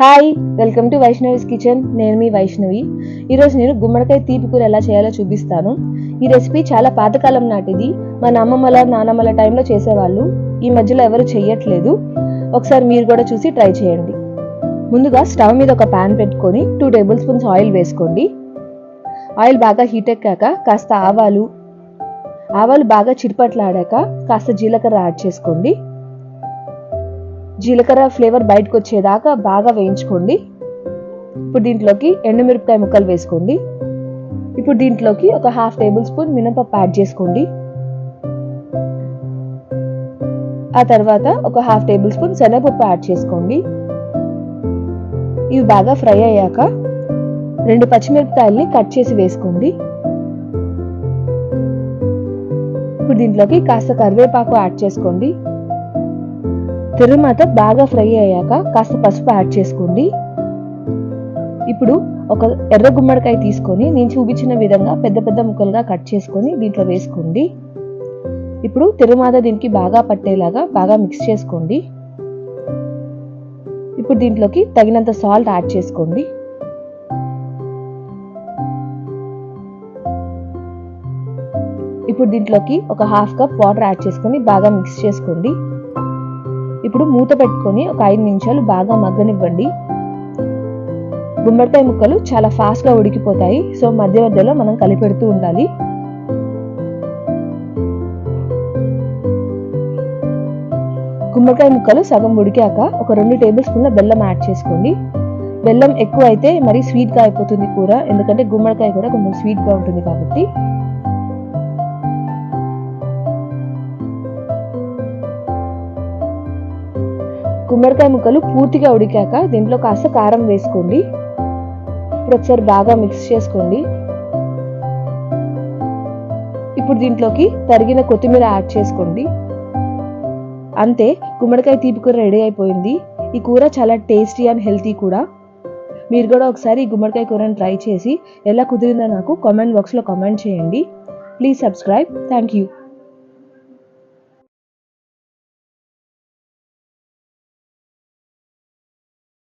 Hi, welcome to Vaishnavi's kitchen. నేను మీ వైష్ణవి. ఈరోజు నేను గుమ్మడికాయ తీపి కూర ఎలా చేయాలో చూపిస్తాను. ఈ రెసిపీ చాలా పాతకాలం నాటిది. మన అమ్మమ్మల నానమ్మల టైంలో చేసేవాళ్ళు. ఈ మధ్యలో ఎవరు చెయ్యట్లేదు. ఒకసారి మీరు కూడా చూసి ట్రై చేయండి. ముందుగా స్టవ్ మీద ఒక ప్యాన్ పెట్టుకొని 2 టేబుల్ స్పూన్స్ ఆయిల్ వేసుకోండి. ఆయిల్ బాగా హీట్ ఎక్కాక కాస్త ఆవాలు బాగా చిటపట్లాడాక కాస్త జీలకర్ర యాడ్ చేసుకోండి. జీలకర్ర ఫ్లేవర్ బయటకు వచ్చేదాకా బాగా వేయించుకోండి. ఇప్పుడు దీంట్లోకి ఎండుమిరపకాయ ముక్కలు వేసుకోండి. ఇప్పుడు దీంట్లోకి ఒక 1/2 టేబుల్ స్పూన్ మినపప్పు యాడ్ చేసుకోండి. ఆ తర్వాత ఒక 1/2 టేబుల్ స్పూన్ శనగపప్పు యాడ్ చేసుకోండి. ఇవి బాగా ఫ్రై అయ్యాక 2 పచ్చిమిరపకాయల్ని కట్ చేసి వేసుకోండి. ఇప్పుడు దీంట్లోకి కాస్త కరివేపాకు యాడ్ చేసుకోండి. తరువాత బాగా ఫ్రై అయ్యాక కాస్త పసుపు యాడ్ చేసుకోండి. ఇప్పుడు ఒక ఎర్ర గుమ్మడికాయ తీసుకొని నేను చూపించిన విధంగా పెద్ద పెద్ద ముక్కలుగా కట్ చేసుకొని దీంట్లో వేసుకోండి. ఇప్పుడు తిరుమాత దీనికి బాగా పట్టేలాగా బాగా మిక్స్ చేసుకోండి. ఇప్పుడు దీంట్లోకి తగినంత సాల్ట్ యాడ్ చేసుకోండి. ఇప్పుడు దీంట్లోకి ఒక 1/2 కప్ వాటర్ యాడ్ చేసుకొని బాగా మిక్స్ చేసుకోండి. ఇప్పుడు మూత పెట్టుకొని ఒక 5 నిమిషాలు బాగా మగ్గనివ్వండి. గుమ్మడికాయ ముక్కలు చాలా ఫాస్ట్గా ఉడికిపోతాయి. సో మధ్య మధ్యలో మనం కలిపెడుతూ ఉండాలి. గుమ్మడికాయ ముక్కలు సగం ఉడికాక ఒక 2 టేబుల్ స్పూన్ల బెల్లం యాడ్ చేసుకోండి. బెల్లం ఎక్కువ అయితే మరి స్వీట్గా అయిపోతుంది కూర, ఎందుకంటే గుమ్మడికాయ కూడా కొంచెం స్వీట్గా ఉంటుంది కాబట్టి. గుమ్మడికాయ ముక్కలు పూర్తిగా ఉడికాక దీంట్లో కాస్త కారం వేసుకోండి. ఇప్పుడు ఒకసారి బాగా మిక్స్ చేసుకోండి. ఇప్పుడు దీంట్లోకి తరిగిన కొత్తిమీర యాడ్ చేసుకోండి. అంతే, గుమ్మడికాయ తీపి కూర రెడీ అయిపోయింది. ఈ కూర చాలా టేస్టీ అండ్ హెల్తీ కూడా. మీరు కూడా ఒకసారి ఈ గుమ్మడికాయ కూరని ట్రై చేసి ఎలా కుదిరిందో నాకు కామెంట్ బాక్స్లో కామెంట్ చేయండి. Please subscribe. Thank you.